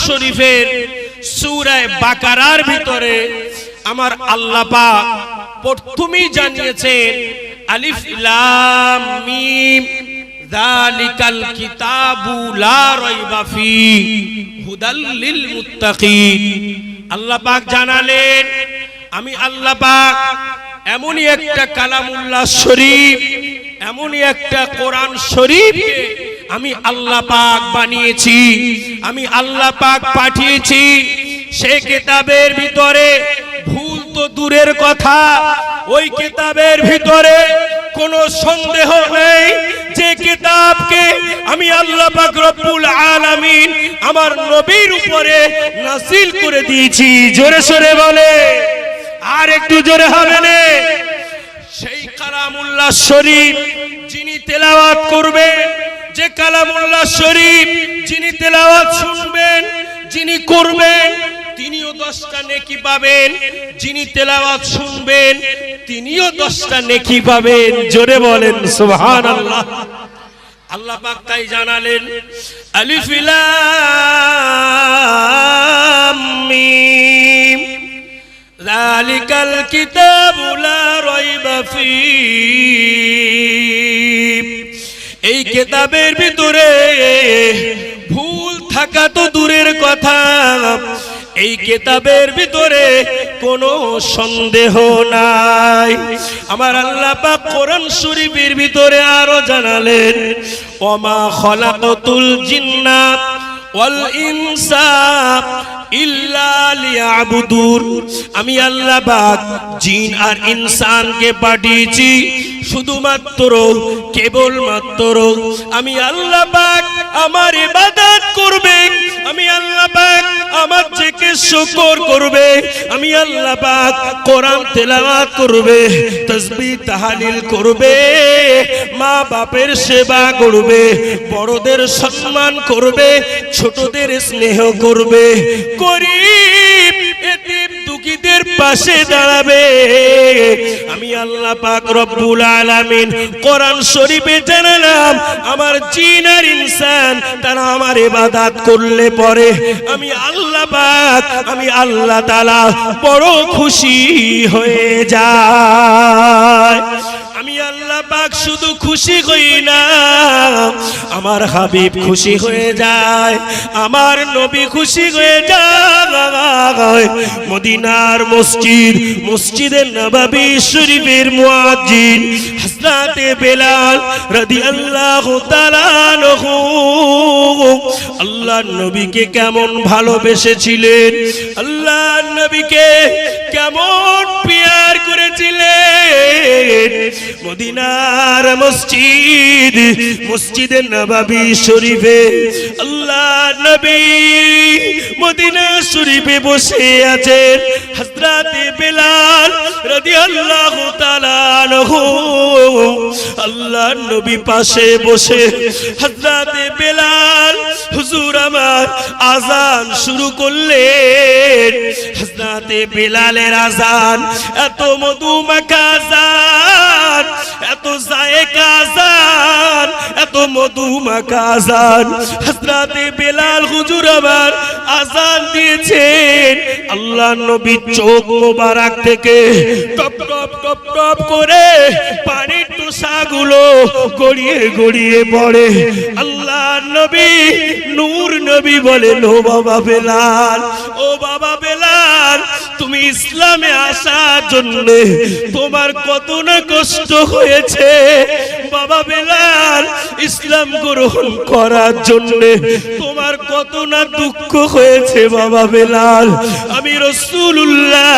শরীফের সূরা বাকারার ভিতরে আমার আল্লাহ পাক প্রথমেই জানিয়েছেন আলিফ লাম মিম যালিকাল কিতাবু লা রাইবা ফি হুদাল লিল মুত্তাকিন। আল্লাহ পাক জানালেন আমি আল্লাহ পাক এমনই একটা কালামুল্লাহ শরীফ, এমনই একটা কোরআন শরীফকে আমি আল্লাহ পাক বানিয়েছি, আমি আল্লাহ পাক পাঠিয়েছি। সেই কিতাবের ভিতরে ভুল তো দূরের কথা, ওই কিতাবের ভিতরে কোনো সন্দেহ নেই যে কিতাবকে আমি আল্লাহ পাক রব্বুল আলামিন আমার নবীর উপরে নাযিল করে দিয়েছি। জোরে সরে বলে, আর একটু জোরে হবে না। সেই কালামুল্লাহ শরীফ যিনি তেলাওয়াত করবেন, যে কালামুল্লাহ শরীফ যিনি তেলাওয়াত শুনবেন, যিনি করবেন, তিনিও 10টা নেকি পাবেন, যিনি তেলাওয়াত শুনবেন তিনিও 10টা নেকি পাবেন। জোরে বলেন সুবহানাল্লাহ। আল্লাহ পাক তাই জানালেন আলিফ লাম মিম যালিকাল কিতাবু লা রাইবা ফীহ। এই কিতাবের ভিতরে ভুল থাকা তো দূরের কথা, এই কিতাবের ভিতরে কোনো সন্দেহ নাই। আমার আল্লাহ পাক কোরআন শরীফের ভিতরে আরো জানালেন ওমা খলাকাতুল জিন্না ওয়াল ইনসা ইল্লা লিয়াবুদুন। আমি আল্লাহ পাক জিন আর ইনসানকে পাঠিয়েছি শুধুমাত্র কেবলমাত্র আমি আল্লাহ পাক আমার ইবাদত করবে, আমি আল্লাহ পাক আমার জিকির শুকর করবে, আমি আল্লাহ পাক কোরআন তেলাওয়াত করবে, তাসবিহ তাহলিল করবে, মা বাপের সেবা করবে, বড়দের সম্মান করবে, ছোটদের স্নেহ করবে, গরীব এতিম দুঃখীদের পাশে দাঁড়াবে। আমি আল্লাহ পাক রব্বুল আলামিন কোরআন শরীফে জানালাম আমার জিন আর ইনসান তারা আমার ইবাদত করলে পরে আমি আল্লাহ পাক, আমি আল্লাহ তাআলা বড় খুশি হয়ে যায়। আমি আল্লাহ পাক শুধু খুশি হই না, আমার হাবিব খুশি হয়ে যায়, আমার নবী খুশি হয়ে যায়। মদিনার মসজিদ, মসজিদে নববী শরীফের মুয়াজ্জিন হযরত বেলাল রাদিয়াল্লাহু তাআলা আনহু আল্লাহর নবীকে কেমন ভালোবেসেছিলেন, আল্লাহর নবীকে কেমন প্যার করেছিলেন। মদিনার মসজিদ, মসজিদে নববী শরীফে আল্লাহর নবী মদিনা শরীফে বসে আছেন, হযরত বেলাল রাদিয়াল্লাহু তাআলা আনহু আল্লাহর নবী পাশে বসে হযরত বেলাল হুজুর আমার আযান শুরু করলেন। হযরত বেলালের আযান এত মধুমাখা আযান, এত জায়েকা আযান, এত মধুমাখা আযান। হযরত বেলাল হুজুর আমার আযান দিয়েছেন, আল্লাহর নবীর চোখ মোবারক থেকে টপ টপ টপ টপ করে পানির টুসাগুলো গড়িয়ে গড়িয়ে পড়ে। আল্লাহর নবী নূর নবী বলেন ও বাবা বেলাল, ও বাবা বেলাল তুমি ইসলামে আসার জন্য তোমার কত না কষ্ট হয়েছে। বাবা বেলাল ইসলাম গ্রহণ করার জন্য তোমার কত না দুঃখ হয়েছে। বাবা বেলাল আমি রাসূলুল্লাহ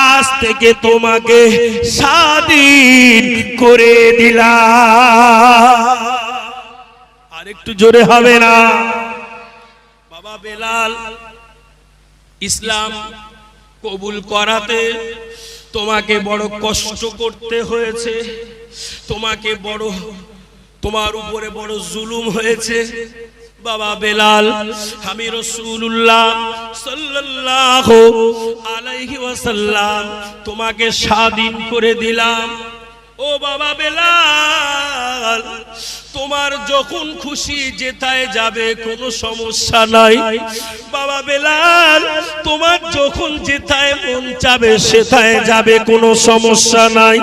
আজ থেকে তোমাকে স্বাধীন করে দিলাম। আর একটু জোরে হবে না? বাবা বেলাল ইসলাম কবুল করাতে তোমাকে বড় কষ্ট করতে হয়েছে, তোমাকে বড়, তোমার উপরে বড় জুলুম হয়েছে। বাবা বেলাল আমি রাসূলুল্লাহ সাল্লাল্লাহু আলাইহি ওয়াসাল্লাম তোমাকে স্বাধীন করে দিলাম। ও বাবা বেলাল তোমার যখন খুশি যেথায় যাবে কোনো সমস্যা নাই। বাবা বেলাল, তোমার যখন যেথায় মন চাবে সেথায় যাবে, কোনো সমস্যা নাই।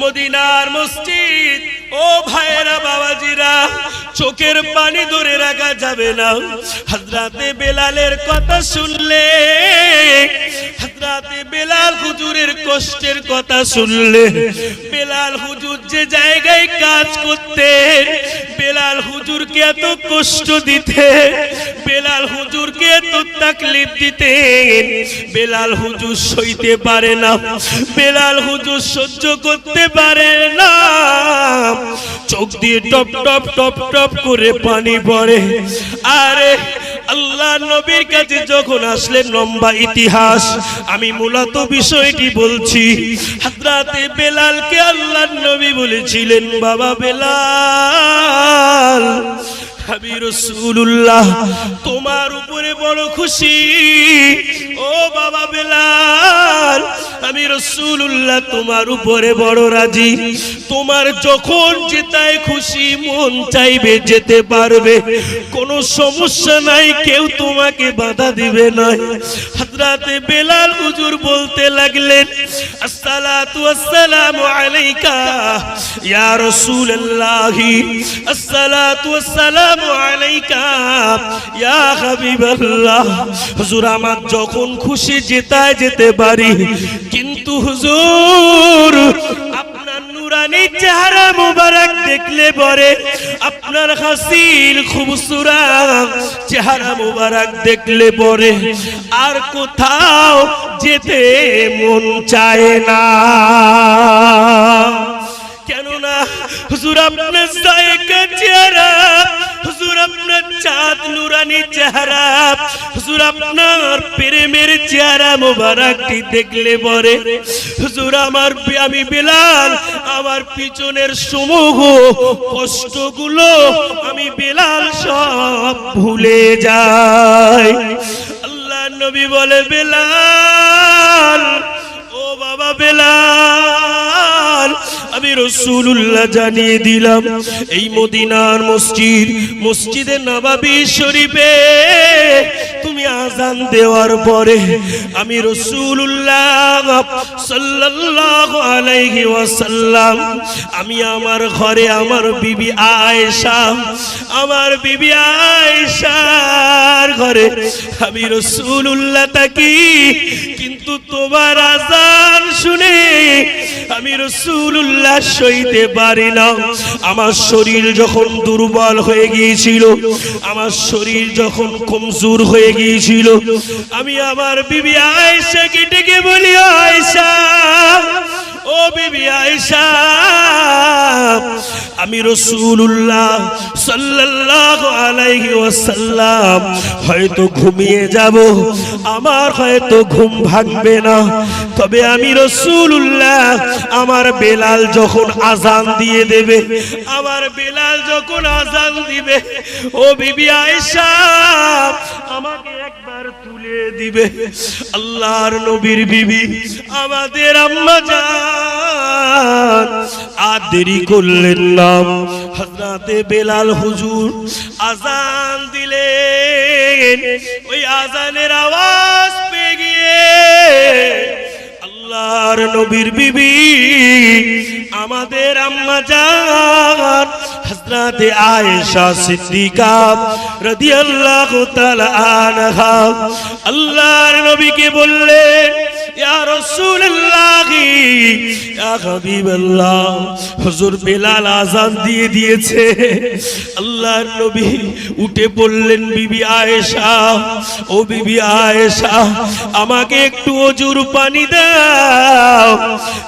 মদিনার মসজিদ, ও ভাইরা বাবাজিরা, চোখের পানি ধরে রাখা যাবে না। হযরতে বেলালের কথা শুনলে, হযরতে বেলাল হুজুরের কষ্টের কথা শুনলে, বেলাল হুজুর যে জায়গায় কাজ করতেন, বেলাল হুজুরকে এত কষ্ট দিতেন, বেলাল হুজুরকে এত তাকলিফ দিতেন, বেলাল হুজুর সইতে পারে না, বেলাল হুজুর সহ্য করতে পারে না। চোখ দিয়ে টপ টপ টপ টপ করে পানি পড়ে। আরে আল্লাহ নবীর কাছে যখন আসলেন, লম্বা ইতিহাস, আমি মূলত বিষয়টি বলছি। হযরতে বেলালকে আল্লাহ নবী বলেছিলেন, বাবা বেলাল, আমি রাসূলুল্লাহ তোমার উপরে বড় খুশি। ও বাবা বেলাল, আমি রাসূলুল্লাহ তোমার উপরে বড় রাজি। তোমার যখন যেটায় খুশি মন চাইবে যেতে পারবে, কোনো সমস্যা নাই, কেউ তোমাকে বাধা দিবে না। হযরতে বেলাল হুজুর বলতে লাগলেন, আসসালাতু ওয়াসসালামু আলাইকা ইয়া রাসূলুল্লাহ, আসসালাতু ওয়াসসালামু আলাইকা ইয়া হাবিবাল্লাহ। হুজুর, আমার যখন খুশি যেতায় যেতে পারি, কিন্তু হুজুর আপনার নুরানি চেহারা মুবারক দেখলে পরে, আপনার হাসিল খুবসুরত চেহারা মুবারক দেখলে পরে আর কোথাও যেতে মন চায় না। কেননা হুজুর আপনার সায়েকা চেহারা, হুজুর আপনার চাঁদ নুরানি চেহারা, হুজুর আপনার প্রেমের চেহারা মুবারকটি দেখলে পরে হুজুর আমি বেলাল, আমার পিছনের সমূহ কষ্টগুলো আমি বেলাল সব ভুলে যাই। আল্লাহ নবী বলে, বেলাল, ও বাবা বেলাল, আমি রাসূলুল্লাহ জানিয়ে দিলাম, এই মদিনার মসজিদ, মসজিদে নববী শরীফে তুমি আযান দেওয়ার পরে আমি রাসূলুল্লাহ সাল্লাল্লাহু আলাইহি ওয়াসাল্লাম, আমি আমার ঘরে আমার বিবি আয়েশা, আমার বিবি আয়েশার ঘরে আমি রাসূলুল্লাহ থাকি। কিন্তু তোমার আযান শুনে আমি রাসূলুল্লাহ সইতে পারি না। আমার শরীর যখন দুর্বল হয়ে গিয়েছিল, আমার শরীর যখন কমজোর হয়ে গিয়েছিল, আমি আমার বিবি আয়েশাকে ডেকে বলি, আয়েশা, ও বিবি আয়েশা, আমি রাসূলুল্লাহ সাল্লাল্লাহু আলাইহি ওয়াসাল্লাম হয়তো ঘুমিয়ে যাব, আমার হয়তো ঘুম ভাঙবে না, তবে আমি রাসূলুল্লাহ আমার বেলাল যখন আযান দিয়ে দেবে, আমার বেলাল যখন আযান দিবে, ও বিবি আয়েশা আমাকে একবার তুলে দিবে। আল্লাহর নবীর বিবি আমাদের আম্মা জান আর দেরি করলেন না। হযরতে বেলাল হুজুর আযান দিলেন, ওই আযানের আওয়াজ পেয়ে গিয়ে আল্লাহর নবীর বিবি আমাদের আম্মা জান হযরতে আয়েশা সিদ্দিকা রাদিয়াল্লাহু তাআলা আনহা আল্লাহর নবীকে বললেন, ইয়া রাসূলুল্লাহ, ইয়া হাবিবাল্লাহ, হুজুর বেলাল আযান দিয়ে দিয়েছে। আল্লাহর নবী উঠে বললেন, বিবি আয়েশা, ও বিবি আয়েশা, আমাকে একটু ওযুর পানি দাও।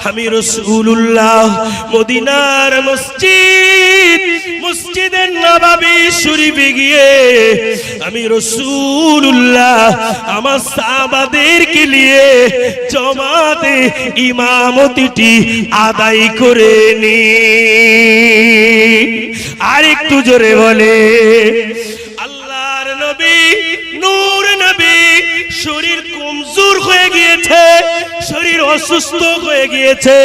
আমি রাসূলুল্লাহ মদিনার মসজিদ, মসজিদে নববী শরীফে গিয়ে আমি রাসূলুল্লাহ আমার সাহাবাদেরকে নিয়ে জামাতে ইমামতিটি আদায় করে নি। আর একটু জোরে বলে, আল্লাহর নবী, নূর নবী, শরীর কমজোর হয়ে গিয়েছে, শরীর অসুস্থ হয়ে গিয়েছে,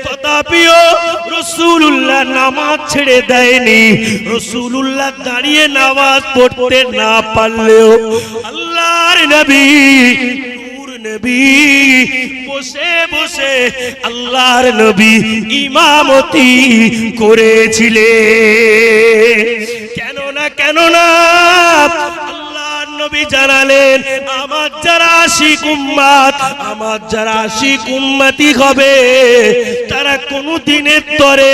তথাপিও রাসূলুল্লাহ নামাজ ছেড়ে দেয়নি। রাসূলুল্লাহ দাঁড়িয়ে নামাজ পড়তে না পারলেও আল্লাহর নবী নবী বসে বসে আল্লাহর নবী ইমামতি করেছিলেন। কেন না আল্লাহর নবী জানালেন, আমার যারা আশিক উম্মত, আমার যারা আশিক উম্মতি হবে, তারা কোনো দিনের তরে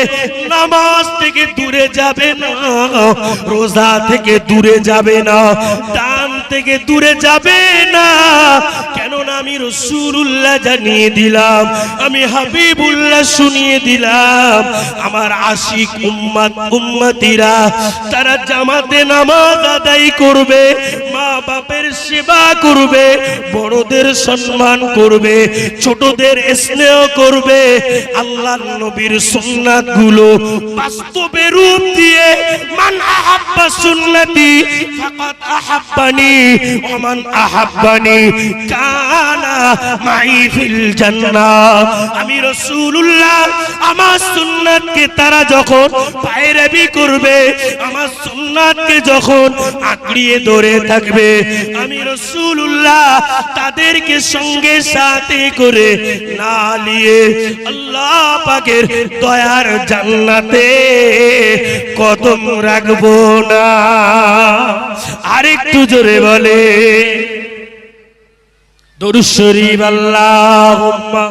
নামাজ থেকে দূরে যাবে না, রোজা থেকে দূরে যাবে না, দান থেকে দূরে যাবে না। কেননা আমি রাসূলুল্লাহ জানিয়ে দিলাম, আমি হাবিবুল্লাহ শুনিয়ে দিলাম, আমার আশিক উম্মত উম্মতিরা তারা জামাতে নামাজ আদায় করবে, মা বাপের সেবা করবে, বড়দের সম্মান করবে, ছোটদের স্নেহ করবে, আল্লাহর নবীর সুন্নাত গুলো বাস্তবে রূপ দিয়ে, মান আহাব্বা সুন্নতি ফাকাদ আহাব্বানি ওয়া মান আহাব্বানি কানা মাই ফিল জান্নাহ। আমি রাসূলুল্লাহ আমার সুন্নাতকে তারা যখন পায়রাবি করবে, আমার সুন্নাতকে যখন আঁকড়িয়ে ধরে থাকবে, আমি রাসূলুল্লাহ তাদেরকে সঙ্গে সাথে করে না নিয়ে আল্লাহ পাকের দয়ার জান্নাতে কদম রাখবো না। আরেকটু জোরে বলে দরুদ শরীফ আল্লাহুম্মা,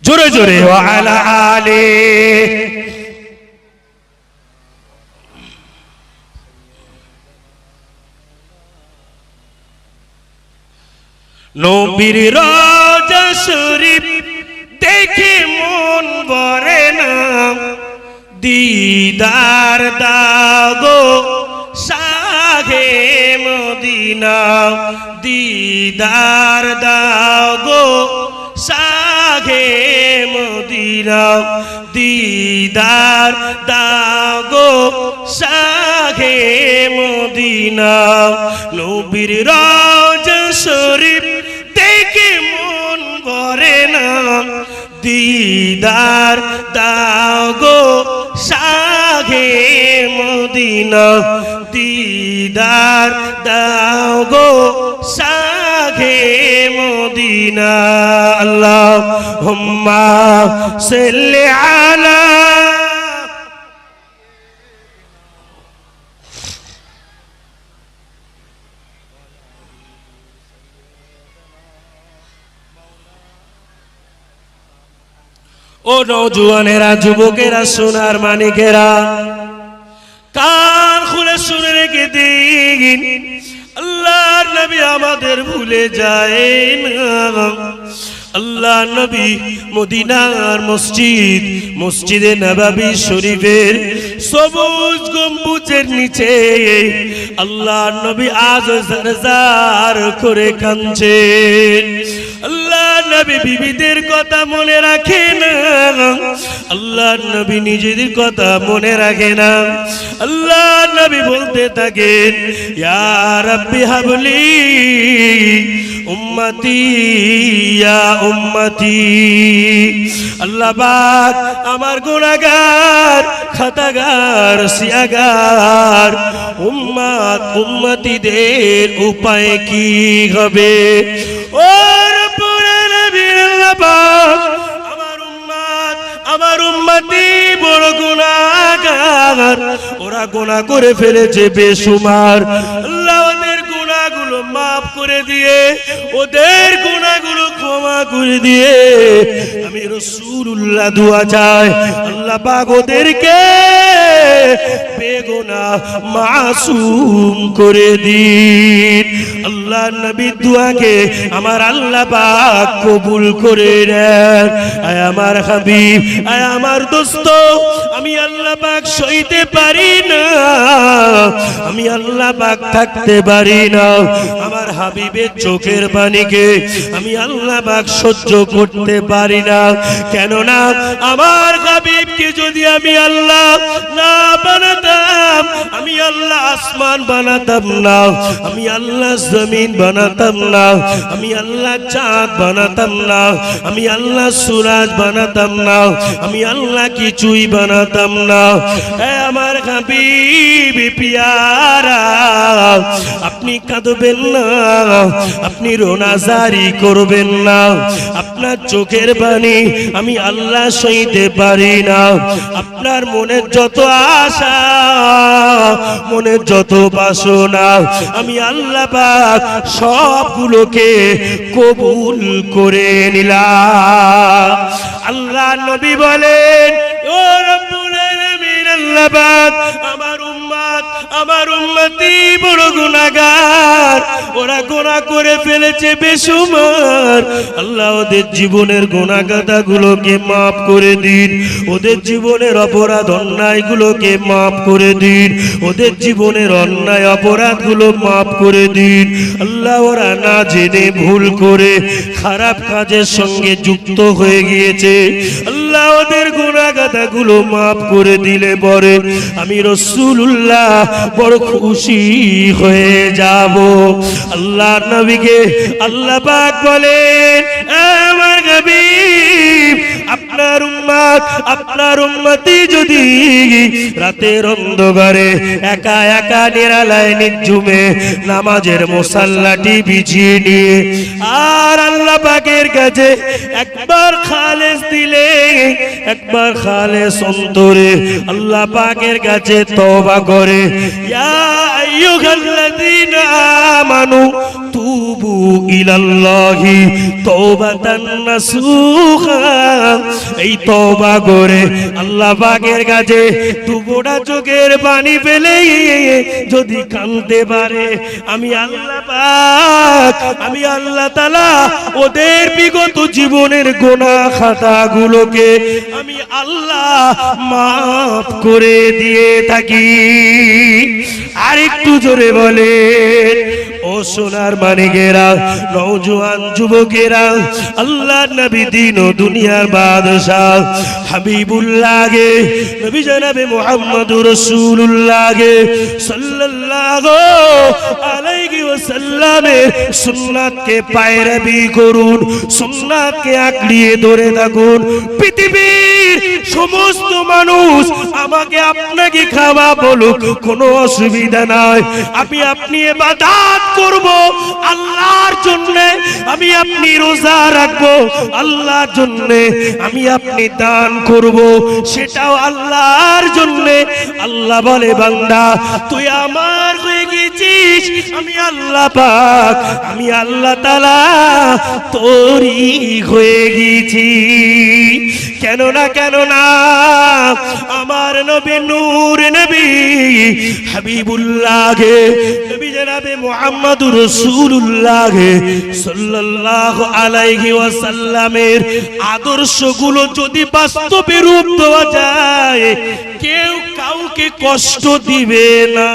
জোরে জোরে ওয়া আলা আলি। নবীর রওজা শরীফ দেখে মন ভরে না, দিদার দাগো শাহে মদিনা, দিদার দাগো শাহে মদিনা, দিদার দাগো শাহে মদিনা। নবীর রওজা শরীফ দেখে মন ভরে না, দিদার দাগো শাহে মদিনা, দিদার দাগো শাহে মদিনা। আল্লাহুম্মা সাল্লি আলা ও নওজোয়ানেরা, যুবকেরা, সোনার মানিকেরা, কান খুলে শুনে রেখে দিন, আল্লাহর নবী আমাদের ভুলে যায় না। আল্লাহ নবী মদিনার মসজিদ, মসজিদে নববী শরীফের সবুজ গম্বুজের নিচে আল্লাহ নবী আজ জারজার করে কাঁদছেন। আল্লাহ নবী বিবিদের কথা মনে রাখে না, আল্লাহ নবী নিজেদের কথা মনে রাখে না। আল্লাহ নবী বলতে থাকেন, ইয়া রাব্বি হাবলি উম্মতি ইয়া উম্মতি। আল্লাহ পাক আমার গুনাহগার, খাতাগার, সিয়াগার উম্মত উম্মতিদের উপায় কি হবে? ও রব্বুল আলামিন, আল্লাহ পাক আমার উম্মতি বড় গুনাহগার, ওরা গুনাহ করে ফেলেছে বেশুমার। আল্লাহ ওদের গুনাহগুলো মাফ করে দিয়ে, ওদের গুনাহগুলো ক্ষমা করে দিয়ে আমি রাসূলুল্লাহ দোয়া চাই, আল্লাহ পাক ওদেরকে বেগুনাহ মাসুম করে দিন। আল্লাহ নবীর দোয়াকে আমার আল্লাহ পাক কবুল করে নেন। আয় আমার হাবিব, আয় আমার দোস্ত, আমি আল্লাহ পাক সইতে পারি না, আমি আল্লাহ পাক থাকতে পারি না, আমার হাবিবের চোখের পানিকে আমি আল্লাহ পাক সহ্য করতে পারি না। কেননা আমার হাবিবকে যদি আমি আল্লাহ না বানাতাম, আমি আল্লাহ আসমান বানাতাম না, আমি আল্লাহ জমিন বানাতাম না, আমি আল্লাহ চাঁদ বানাতাম না, আমি আল্লাহ সূরজ বানাতাম না, আমি আল্লাহ কিছুই বানাতাম না। এ আমার হাবিব পিয়ারা, আপনি কাঁদবেন না, আপনি রোনাজারি করবেন না, আপনার চোখের পানি আমি আল্লাহ সইতে পারি না। আপনার মনের যত আশা, মনের যত বাসনা আমি আল্লাহ পাক সবগুলোকে কবুল করে নিলাম। আল্লাহ নবী বলেন, ও রব্বুল আলামিন, আল্লাহ পাক আমার উম্মত, আমার উম্মতি বড় গুনাহগার, ওরা গুনাহ করে ফেলেছে বেশুমার। আল্লাহ ওদের জীবনের গুনাহগাতাগুলোকে মাফ করে দিন, ওদের জীবনের অপরাধ অন্যায়গুলোকে মাফ করে দিন, ওদের জীবনের অন্যায় অপরাধগুলো মাফ করে দিন। আল্লাহ ওরা না জেনে ভুল করে খারাপ কাজের সঙ্গে যুক্ত হয়ে গিয়েছে, আল্লাহ ওদের গুনাহগাতাগুলো মাফ করে দিলে পরে আমি রাসূলুল্লাহ বড় খুশি হয়ে যাব। আল্লাহর নবীকে আল্লাহ পাক বলেন, আমার হাবিব, আপনার উম্মত, আপনার উম্মতি যদি রাতের অন্ধকারে একা একা নিরালায় নিঝুমে নামাজের মুসাল্লাটি বিছিয়ে নিয়ে আর আল্লাহ পাকের কাছে একবার খালেস দিলে, একবার খালেস অন্তরে আল্লাহ পাকের কাছে তওবা করে, ইয়া আইয়ুহাল্লাযীনা আমানু তুবু ইলাল্লাহি তাওবাতান নাসুহা, এই তওবা করে আল্লাহ পাকের কাছে দুবোটা চোখের পানি ফেলে যদি কাঁদতে পারে, আমি আল্লাহ পাক, আমি আল্লাহ তাআলা ওদের বিগত জীবনের গুনাহ খাতাগুলোকে আমি আল্লাহ মাফ করে দিয়ে থাকি। আর একটু জোরে বলেন, ও সোনার মানিকেরা, নওজোয়ান যুবকেরা, আল্লাহ নবী দিন ও দুনিয়ার বাদশাহ হাবিবুল্লাহ নবী জনাবে মুহাম্মদুর রাসূলুল্লাহ সাল্লাল্লাহু আলাইহি ওয়াসাল্লামের সুন্নাতকে পায়রাবি করুন, সুন্নাতকে আঁকড়িয়ে ধরে থাকুন। পৃথিবীর সমস্ত মানুষ আমাকে আপনাকে খাওয়া বলুক, কোনো অসুবিধা নাই, আমি আপনি ইবাদত করব আল্লাহর জন্য, আমি আপনি রোজা রাখবো আল্লাহর জন্য, আমি আপনি দান করব সেটাও আল্লাহর জন্য। আল্লাহ বলে, বান্দা তুই আমার হয়ে গেছিস, আমি আল্লাহ পাক, আমি আল্লাহ তাআলা তোরই হয়ে গেছি। কেন না, কেন না আমার নবী নূর নবী হাবিবুল্লাহ নবী জনাবে মুহাম্মদুর রাসূলুল্লাহ সাল্লাল্লাহু আলাইহি ওয়াসাল্লামের আদর্শগুলো যদি বাস্তবে রূপ দেওয়া যায়, কেউ কাউকে কষ্ট দিবে না।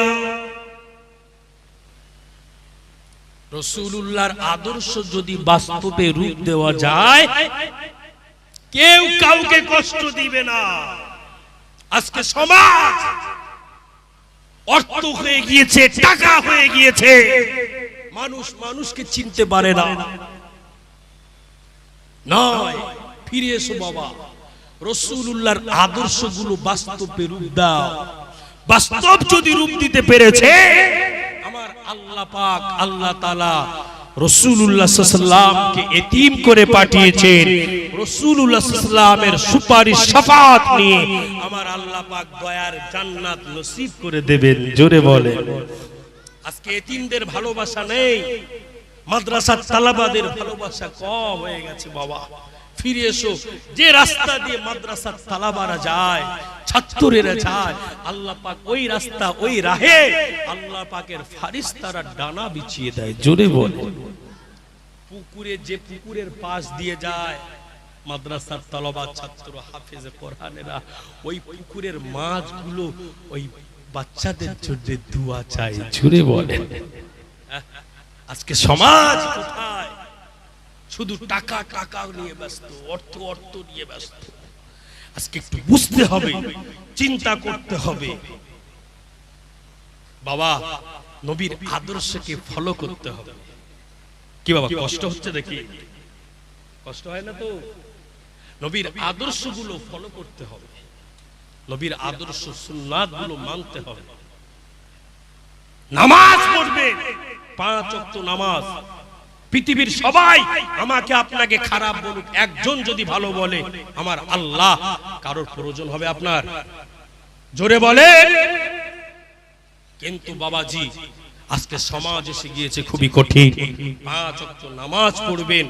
রাসূলুল্লাহর আদর্শ যদি বাস্তবে রূপ দেওয়া যায়, কেউ কাউকে কষ্ট দিবে না। আজকে সমাজ অর্থ হয়ে গিয়েছে, টাকা হয়ে গিয়েছে, মানুষ মানুষকে চিনতে পারে না। নয়, ফিরে এসো বাবা, রাসূলুল্লাহর আদর্শগুলো বাস্তবে রূপ দাও। বাস্তব যদি রূপ দিতে পেরেছে আমার আল্লাহ পাক, আল্লাহ তাআলা রাসূলুল্লাহ সাল্লাল্লাহু আলাইহি ওয়াসাল্লামকে এতিম করে পাঠিয়েছেন। রাসূলুল্লাহ সাল্লাল্লাহু আলাইহি ওয়াসাল্লামের সুপারিশ শাফাআত নিয়ে আমার আল্লাহ পাক দয়ার জান্নাত নসিব করে দেবেন। জোরে বলেন। আজকে এতিমদের ভালোবাসা নেই, মাদ্রাসার তালাবাদের ভালোবাসা কম হয়ে গেছে বাবা। ফিরে এসো, যে রাস্তা দিয়ে মাদ্রাসার তালাবারা যায়, ছাত্ররা যায়, আল্লাহ পাক ওই রাস্তা, ওই রাহে আল্লাহ পাকের ফারিস্তারা ডানা বিছিয়ে দেয়। জোরে বলে। পুকুরে, যে পুকুরের পাশ দিয়ে যায় মাদ্রাসার তালাবা ছাত্র হাফেজে কোরআনেরা, ওই পুকুরের মাছগুলো ওই বাচ্চাদের জন্য দোয়া চায়। জোরে বলে। আজকে সমাজ কোথায়? শুধু টাকা টাকা নিয়ে ব্যস্ত, অর্থ অর্থ নিয়ে ব্যস্ত। আজকে একটু বুঝতে হবে, চিন্তা করতে হবে। বাবা নবীর আদর্শকে ফলো করতে হবে। কি বাবা কষ্ট হচ্ছে দেখি? কষ্ট হয় না তো? নবীর আদর্শগুলো ফলো করতে হবে, নবীর আদর্শ সুন্নাতগুলো মানতে হবে। নামাজ পড়বে 5 ওয়াক্ত নামাজ। পৃথিবীর সবাই আমাকে আপনাকে খারাপ বলুক, একজন যদি ভালো বলে আমার আল্লাহ, কারোর প্রয়োজন হবে আপনার? জোরে বলে। কিন্তু বাবাজি আজকে সমাজ এসে গিয়েছে খুবই কঠিন। 5 ওয়াক্ত নামাজ পড়বেন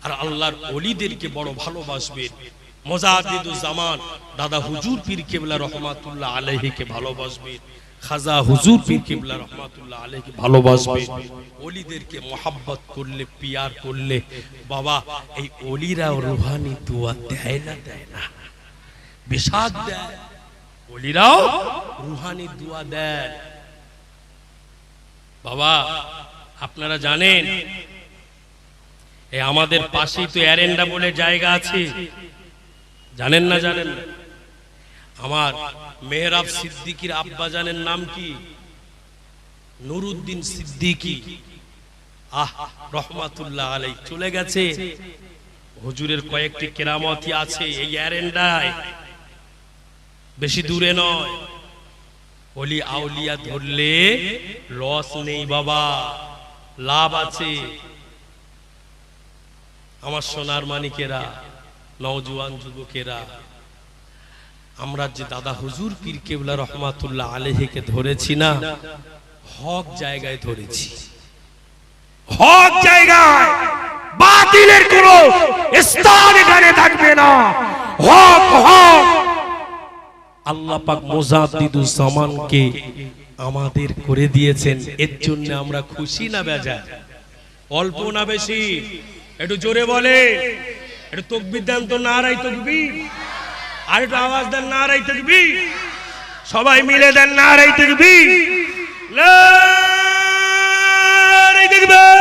আর আল্লাহর ওলিদেরকে বড় ভালোবাসবেন। মুজাদ্দিদুজ্জামান দাদা হুজুর পীর কেবলা রহমাতুল্লাহ আলাইহিকে ভালোবাসবেন, খাজা হুজুর পীর কেবলা রহমাতুল্লাহ আলাইহিকে ভালোবাসবেন। ওলিদেরকে মোহাব্বত করলে, পিয়ার করলে বাবা এই ওলিরাও রুহানি দোয়া দেয় না? দেয় না? বেশাদ দেয়। ওলিরাও রুহানি দোয়া দেয়। বাবা আপনারা জানেন এই আমাদের পাশেই তো এরেন্ডা বলে জায়গা আছে, জানেন না? জানেন না? আমার মেহরাব সিদ্দিকীর আব্বা জানেন নাম কি? নুরুদ্দিন সিদ্দিকী রহমাতুল্লাহ আলাইহি চলে গেছে। হুজুরের কয়েকটি কেরামতি আছে এই এরেন্ডায়, বেশি দূরে নয়। ওলি আউলিয়া ধরলে লস নেই বাবা, লাভ আছে। আমার সোনার মানিকেরা, নওজোয়ান যুবকেরা, আমরা যে দাদা হুজুর পীর কেবলা রহমাতুল্লাহ আলাইহিকে ধরেছি না, হক জায়গায় ধরেছি, হক জায়গায়। বাতিলের কোনো স্থান এখানে থাকবে না। হক হক। আল্লাহ পাক মুজাদ্দিদুজ্জামানকে আমাদের করে দিয়েছেন, এর জন্য আমরা খুশি না বেজার? অল্প না বেশি? একটু জোরে বলে, একটু তাকবীর দেন তো, নারায়ে তাকবীর। আর একটু আওয়াজ দেন, নারায়ে তাকবীর। সবাই মিলে দেন নারায়ে তাকবীর, নারায়ে তাকবীর।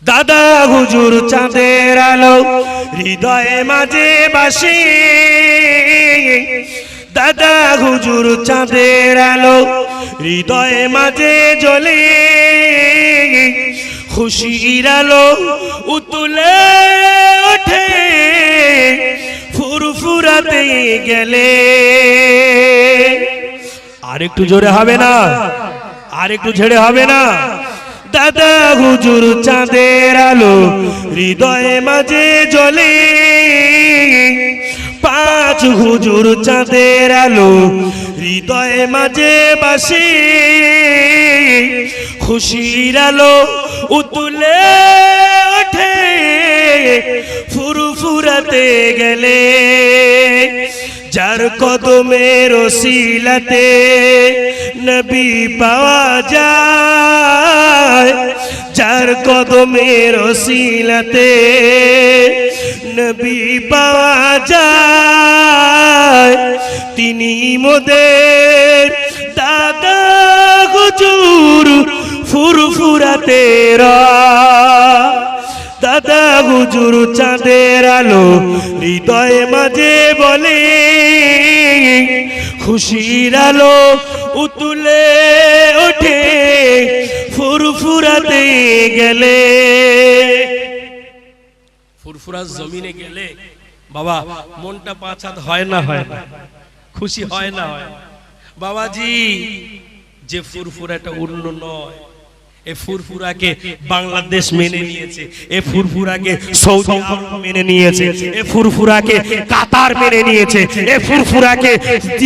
দাদা হুজুর চাঁদের আলো হৃদয়ে মাঝে বাসে, দাদা হুজুর চাঁদের আলো হৃদয়ে মাঝে জ্বলে, খুশির আলো উতলে ওঠে ফুরফুরাতে গেলে। আর একটু জোরে হবে না? আর একটু ঝেড়ে হবে না? দাদা হুজুর চাঁদের আলো হৃদয়ে মাঝে জ্বলে, 5 হুজুর চাঁদের আলো হৃদয়ে মাঝে বাসে, খুশির আলো উতলে ওঠে ফুরফুরাতে গেলে। যার কদমের ওসিলাতে নবী পাওয়া যায়, যার কদমের ওসিলাতে নবী পাওয়া যায়, তিনি মোদের দাদা হুজুর ফুরফুরাতে দাদা হুজুর চাঁদের আলো হৃদয়ে মাঝে বলে, খুশির আলো উতলে ওঠে ফুরফুরাতে গেলে। ফুরফুরা জমিনে গেলে বাবা মনটা 5 হাত হয় না? হয় না? খুশি হয় না? হয় বাবাজি। যে ফুরফুরাটা অন্য নয়, এ ফুরফুরাকে বাংলাদেশ মেনে নিয়েছে, এ ফুরফুরাকে সৌদি আরব মেনে নিয়েছে, এ ফুরফুরাকে কাতার মেনে নিয়েছে, এ ফুরফুরাকে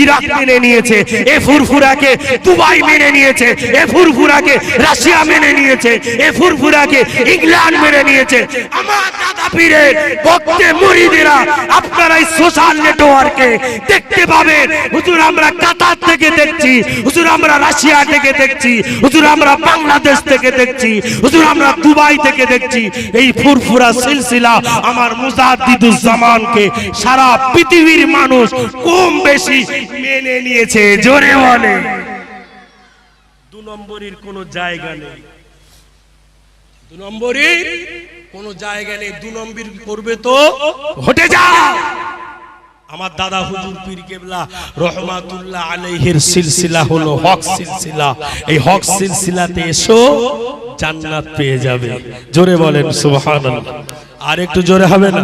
ইরাক মেনে নিয়েছে, এ ফুরফুরাকে দুবাই মেনে নিয়েছে, এ ফুরফুরাকে রাশিয়া মেনে নিয়েছে, এ ফুরফুরাকে ইংল্যান্ড মেনে নিয়েছে। আমার দাদা পীরের ভক্তে মুরিদেরা আপনারা এই সোশ্যাল নেটওয়ার্কে দেখতে পাবেন, হুজুর আমরা কাতার থেকে দেখছি, হুজুর আমরা রাশিয়া থেকে দেখছি, হুজুর আমরা বাংলাদেশ থেকে দেখছি, হুজুর আমরা দুবাই থেকে দেখছি। এই ফুরফুরা সিলসিলা আমার মুজাদ্দিদুজ্জামানকে সারা পৃথিবীর মানুষ কম বেশি মেনে নিয়েছে। জোরে বলে। 2 নম্বরের কোনো জায়গা নেই, 2 নম্বরের কোনো জায়গা নেই। 2 নম্বর করবে তো হটে যাও। আমার দাদা হুজুর পীর কেবলা রহমাতুল্লাহ আলাইহির সিলসিলা হলো হক সিলসিলা। এই হক সিলসিলাতে এসো, জান্নাত পেয়ে যাবে। জোরে বলেন সুবহানাল্লাহ। আর একটু জোরে হবে না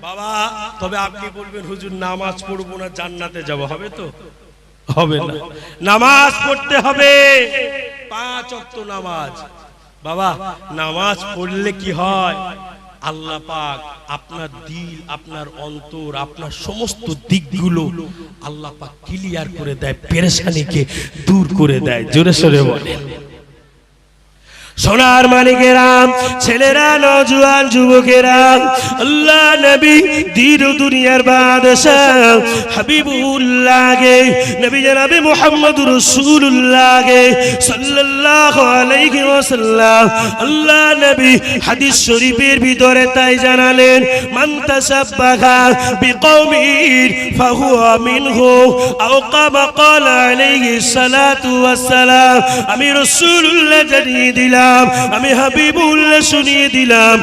বাবা? তবে আপনি বলবেন হুজুর নামাজ পড়বো না, জান্নাতে যাব, হবে তো? হবে না। নামাজ পড়তে হবে, 5 ওয়াক্ত নামাজ। বাবা নামাজ পড়লে কি হয়? আল্লাহ পাক আপনার দিল, আপনার অন্তর, আপনার সমস্ত দিকগুলো আল্লাহ পাক ক্লিয়ার করে দেয়, পেরেশানিকে দূর করে দেয়। জোরে সোরে বলেন। সোনার মানিকেরা, ছেলেরা, নওজোয়ান যুবকেরা, আল্লাহ নবী দিন দুনিয়ার বাদশাহ হাবিবুল্লাহকে, নবী জনাবে মুহাম্মদুর রাসূলুল্লাহকে সাল্লাল্লাহু আলাইহি ওয়াসাল্লাম আল্লাহ নবী হাদিস শরীফের ভিতরে তাই জানালেন, মান তাসাব্বাহা বিকওমিন ফাহুয়া মিনহু আও কামা ক্বালা আলাইহিস সালাতু ওয়াস সালাম। আমি রাসূলুল্লাহ জানিয়ে দিলাম, আমি হাবিবুল্লাহ শুনিয়ে দিলাম,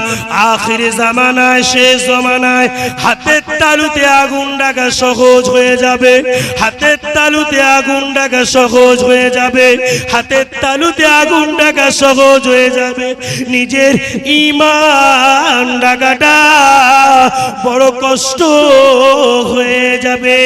আখির জামানায়, শেষ জামানায় হাতের তালুতে আগুন ডাকা সহজ হয়ে যাবে। হাতের তালুতে আগুন ডাকা সহজ হয়ে যাবে। হাতের তালুতে আগুন ডাকা সহজ হয়ে যাবে। নিজের ঈমান ডাকাটা বড় কষ্ট হয়ে যাবে।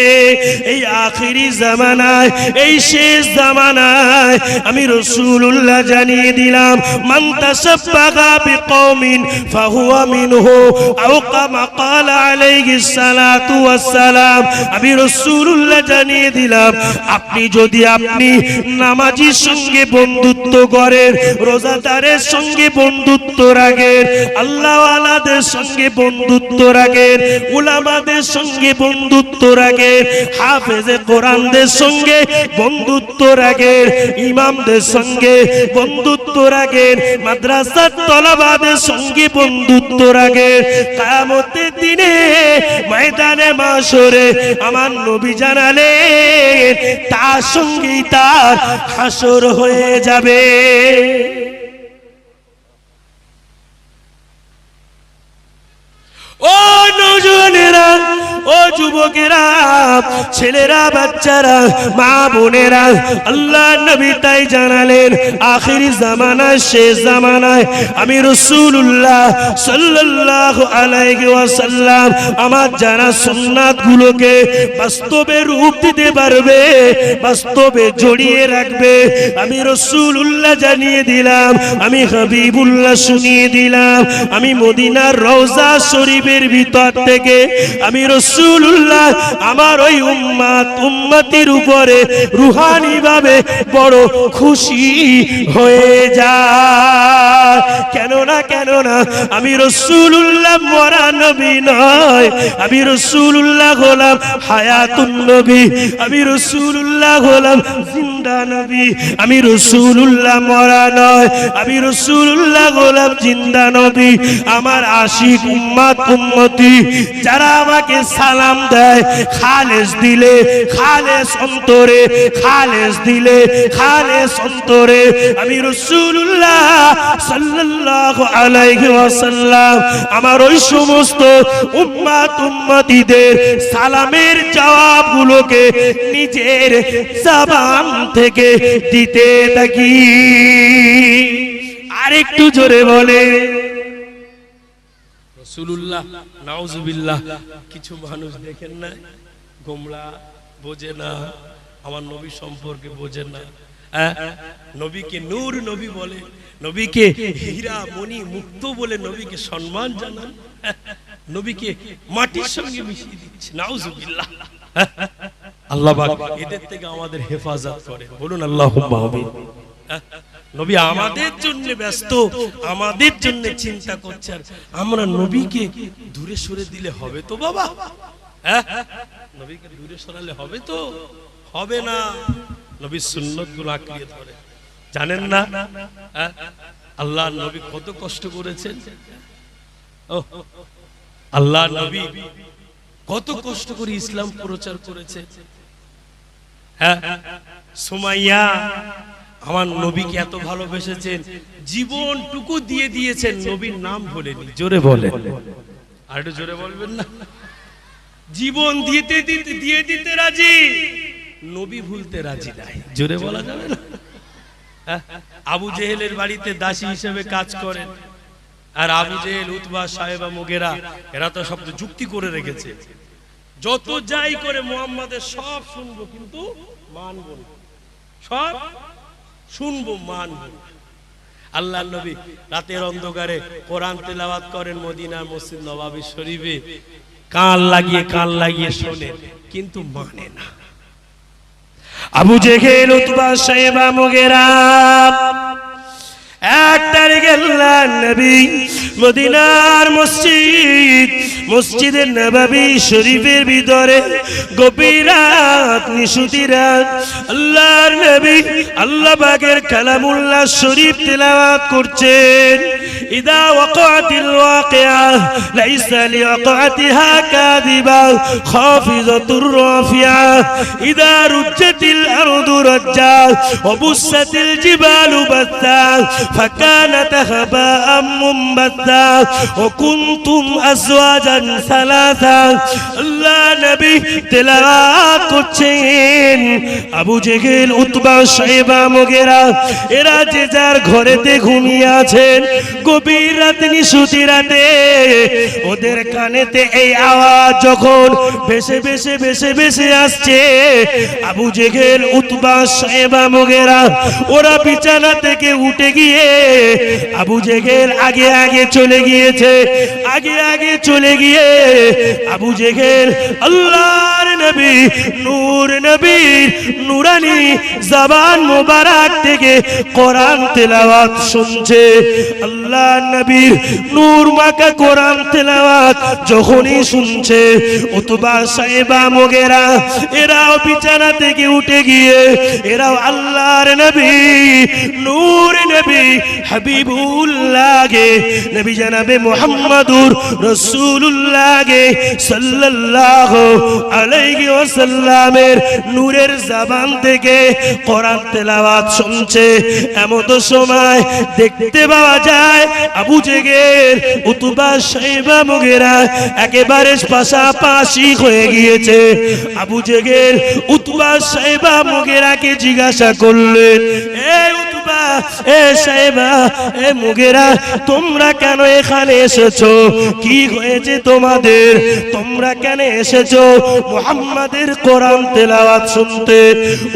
এই আখিরি জামানায়, এই শেষ জামানায় আমি রাসূলুল্লাহ জানিয়ে দিলাম, মান তাসাব্বাহা বিকওমিন ফাহুয়া মিনহু আও কামা ক্বালা আলাইহিস সালাতু ওয়াস সালাম। আমি রাসূলুল্লাহ জানিয়ে দিলাম, আপনি যদি নামাজীর সঙ্গে বন্ধুত্ব করেন, রোজাদারের সঙ্গে বন্ধুত্ব রাখেন, আল্লাহওয়ালাদের সঙ্গে বন্ধুত্ব রাখেন, উলামাদের সঙ্গে বন্ধুত্ব রাখেন, হাফেজে কোরআনদের সঙ্গে বন্ধুত্ব রাখেন, ইমামদের সঙ্গে বন্ধুত্ব রাখেন, মাদ্রাসার তলাবাদের সঙ্গে বন্ধুত্ব রাখেন, কিয়ামতের দিনে ময়দানে মাশরে আমার নবী জানালেন তার সঙ্গেই তার হাসর হয়ে যাবে। ও নওজোয়ানেরা, ও যুবকেরা, ছেলেরা, বাচ্চারা, মা বোনেরা, আল্লাহ নবী তাই জানালেন, আখিরি জামানায়, শেষ জামানায় আমি রাসূলুল্লাহ সাল্লাল্লাহু আলাইহি ওয়াসাল্লাম আমার জানা সুন্নাত গুলোকে বাস্তবে রূপ দিতে পারবে, বাস্তবে জড়িয়ে রাখবে। আমি রাসূলুল্লাহ জানিয়ে দিলাম, আমি হাবিবুল্লাহ শুনিয়ে দিলাম, আমি মদিনার রওজা শরীফের ভিতর থেকে আমি রাসূলুল্লাহ আমার ওই উম্মতির উপরে রুহানি ভাবে বড় খুশি হয়ে যায়। কেননা আমি রাসূলুল্লাহ মরা নবী নয়, আমি রাসূলুল্লাহ হলাম হায়াতুন নবী, আমি রাসূলুল্লাহ হলাম জিন্দা নবী, আমি রাসূলুল্লাহ মরা নয়, আমি রাসূলুল্লাহ হলাম জিন্দা নবী। আমার আশিক উম্মতি যারা আমাকে সালাম দেয় খালেস দিলে, খালেস অন্তরে, খালেস দিলে, খালেস অন্তরে, আমি রাসূলুল্লাহ সাল্লাল্লাহু আলাইহি ওয়াসাল্লাম আমার ওই সমস্ত উম্মতিদের সালামের জবাবগুলোকে নিজের জবান থেকে দিতে থাকি। আরেকটু জোরে বলে রাসূলুল্লাহ। নাউজুবিল্লাহ। কিছু মানুষ দেখেন না, গোমরা, বোঝে না, আমার নবী সম্পর্কে বোঝে না। নবীকে নূর নবী বলে, নবীকে হীরা মণি মুক্ত বলে নবীকে সম্মান জানান, নবীকে মাটির সঙ্গে মিশিয়ে দিচ্ছে। নাউজুবিল্লাহ। আল্লাহ পাক এদের থেকে আমাদের হেফাজত করে। বলুন আল্লাহুম্মা আমিন। নবী আমাদের জন্য ব্যস্ত, আমাদের জন্য চিন্তা করছে, আর আমরা নবীকে দূরে সরে দিলে হবে তো বাবা? নবীকে দূরে সরালে হবে তো? হবে না। নবীর সুন্নতগুলো আঁকড়িয়ে ধরে। জানেন না আল্লাহ নবী কত কষ্ট করেছেন? আল্লাহ নবী কত কষ্ট করে ইসলাম প্রচার করেছে। সুমাইয়া আমার নবীকে এত ভালোবেসেছেন, জীবনটুকু দিয়ে দিয়েছেন, নবীর নাম ভুলেনি। জোরে বলেন, আর একটু জোরে বলবেন না? জীবন দিয়ে দিতে রাজি, নবী ভুলতে রাজি নাই। জোরে বলা যাবে না? আবু জেহেলের বাড়িতে দাসী হিসেবে কাজ করেন, আর আবু জেহেল, উতবা, সাহেবা, মুগেরা এরা তো সব যুক্তি করে রেখেছে, যত যাই করে মুহাম্মাদের সব শুনবো কিন্তু মানব না, সব শুনবো মানব না। আল্লাহর নবী রাতের অন্ধকারে কোরআন তেলাওয়াত করেন মদিনার মসজিদ নববী শরীফে, কান লাগিয়ে শোনে কিন্তু মানে না। আবু জেহেল, উতবা, সাহেবা, মুগেরা এক তারিখে আল্লাহর নবী মদিনার মসজিদে নববী শরীফের ভিতরে গভীর রাত, নিশুতি রাত, আল্লাহর নবী আল্লাহ পাকের কালামুল্লাহ শরীফ তেলাওয়াত করছেন। ইদা ওয়াকাতিল ওয়াকিআ লাইসা লিওয়াকাতিহা কাযিবা খাফিযাতুর রাফিআ ইদা রুজ্জাতিল আরদু রাজ্জা ওয়া বুসাতিল জিবালু বাসা ফাকানাত হাবাআম মুনবাসা ওয়া কুনতুম আজওয়াজান সালাসা। আল্লাহ নবী তেলাওয়াত করছেন। আবু জেহেল, উতবা, সাইবা, মুগেরা এরা যে যার ঘরেতে ঘুমিয়ে আছেন। গভীর রাতে, নিশুতি রাতে ওদের কানেতে এই আওয়াজ যখন ভেসে আসছে, আবু জেহেল, উতবা, সাইবা, মুগেরা ওরা বিছানা থেকে উঠে গিয়ে আবু জেহেল আগে চলে গিয়েছে। আগে চলে গিয়ে আবু জেহেল আল্লাহর নবী নূর নবীর নুরানি জবান মোবারক থেকে কোরআন তেলাওয়াত শুনছে। আল্লাহর নবীর নূর মাখা কোরআন তেলাওয়াত যখনই শুনছে, উতবা, সাইবা, মুগেরা এরাও বিছানা থেকে উঠে গিয়ে এরাও আল্লাহর নবী নূর নবী হাবিবুল্লাহকে, নবী জনাবে মুহাম্মাদুর রাসূলুল্লাহকে সাল্লাল্লাহু আলাইহি ওয়াসাল্লামের নূরের জবান থেকে কোরআন তেলাওয়াত শুনছে। এমন সময় দেখতে পাওয়া যায় আবু জেহেল, উতবা, সাইবা, মুগেরা একেবারে পাশাপাশি হয়ে গিয়েছে। আবু জেহেল, উতবা, সাইবা, মুগেরাকে জিজ্ঞাসা করলেন, এ উতবা, এ সাইবা, এ মুগেরা তোমরা কেন এখানে এসেছো? কি হয়েছে তোমাদের? তোমরা কেন এসেছো মুহাম্মাদের কোরআন তেলাওয়াত শুনতে?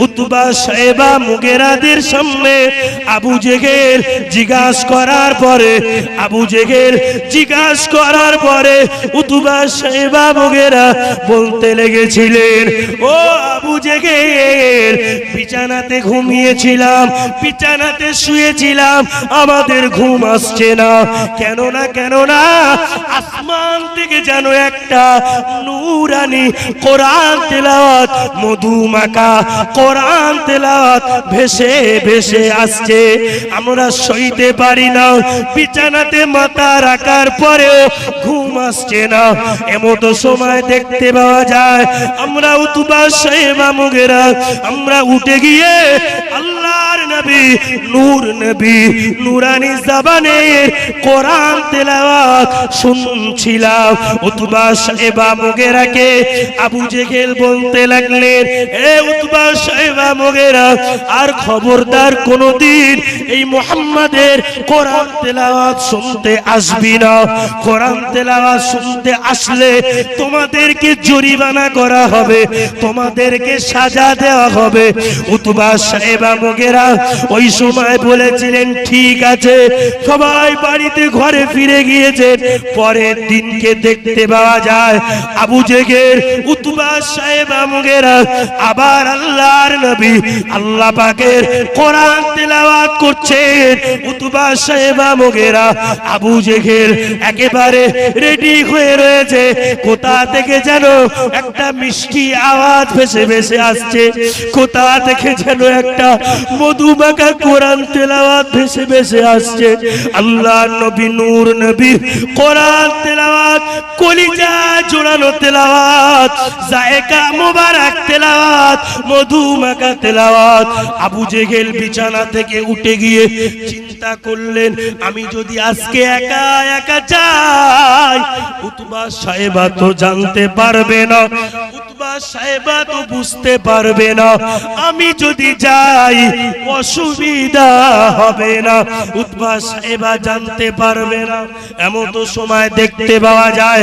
উতবা, সাইবা, মুগেরাদের সামনে আবু জেহেল জিজ্ঞাসা করার পরে উতবা, সাইবা, মুগেরা বলতে লেগেছিলেন, ও আবু জেহেল, বিছানাতে ঘুমিয়েছিলাম, বিছানাতে শুয়েছিলাম, আমাদের ঘুম আসছে না। কেননা আসমান থেকে যেন একটা নূরানি কোরআন তেলাওয়াত, মধু মাখা কোরআন তেলাওয়াত ভেসে আসছে। আমরা সইতে পারি না, বিছানাতে মাথা রাখার পরেও ঘুম আসছে না। এমত সময় দেখতে পাওয়া যায় আমরা উতবা, সাইবা, মুগেরা আমরা উঠে গিয়ে আল্লাহর নবী নূর নবী নুরানি জবানের কোরআন তেলাওয়াত শুনছিলাম। উতবা, সাইবা, মুগেরাকে আবু জেহেল বলতে লাগলেন, এ উতবা, সাইবা, মুগেরা আর খবরদার কোনদিন এই মুহাম্মাদের কোরআন তেলাওয়াত শুনতে আসবি না। কোরআন তেলাওয়াত শুনতে আসলে তোমাদেরকে জরিমানা করা হবে, তোমাদেরকে সাজা দেওয়া হবে। উতবা, সাইবা, মুগেরা ওই সময় বলেছিলেন, ঠিক আছে। সবাই বাড়িতে ঘরে ফিরে গিয়েছেন। পরের দিনকে দেখতে পাওয়া যায় আবু জেহেল, উতবা, সাইবা, মুগেরা আবার আল্লাহর নবী আল্লাহ পাকের কোরআন তেলাওয়াত করছেন। উতবা, সাইবা, মুগেরা আবু জেহেল একেবারে রেডি হয়ে রয়েছে। কোথা থেকে যেন একটা মিষ্টি আওয়াজ ভেসে আসছে, কোথা থেকে যেন একটা মধুমাখা কোরআন তেলাওয়াত ভেসে আসছে। আল্লাহর নবী নূর নবী কোরআন তেলাওয়াত, কলিজা জোড়ানো তেলাওয়াত, জায়গা মোবারক তেলাওয়াত, মধুমাখা তেলাওয়াত। আবু জেহেল বিছানা থেকে উঠে গিয়ে চিন্তা করলেন, আমি যদি আজকে একা একা যাই উতবা সাহেবা তো জানতে পারবে না, উতবা সাহেবা তো বুঝতে পারবে না, আমি যদি যাই অসুবিধা হবে না, উতবা সাহেবা জানতে পারবে না। এমন তো সময় দেখতে পাওয়া যায়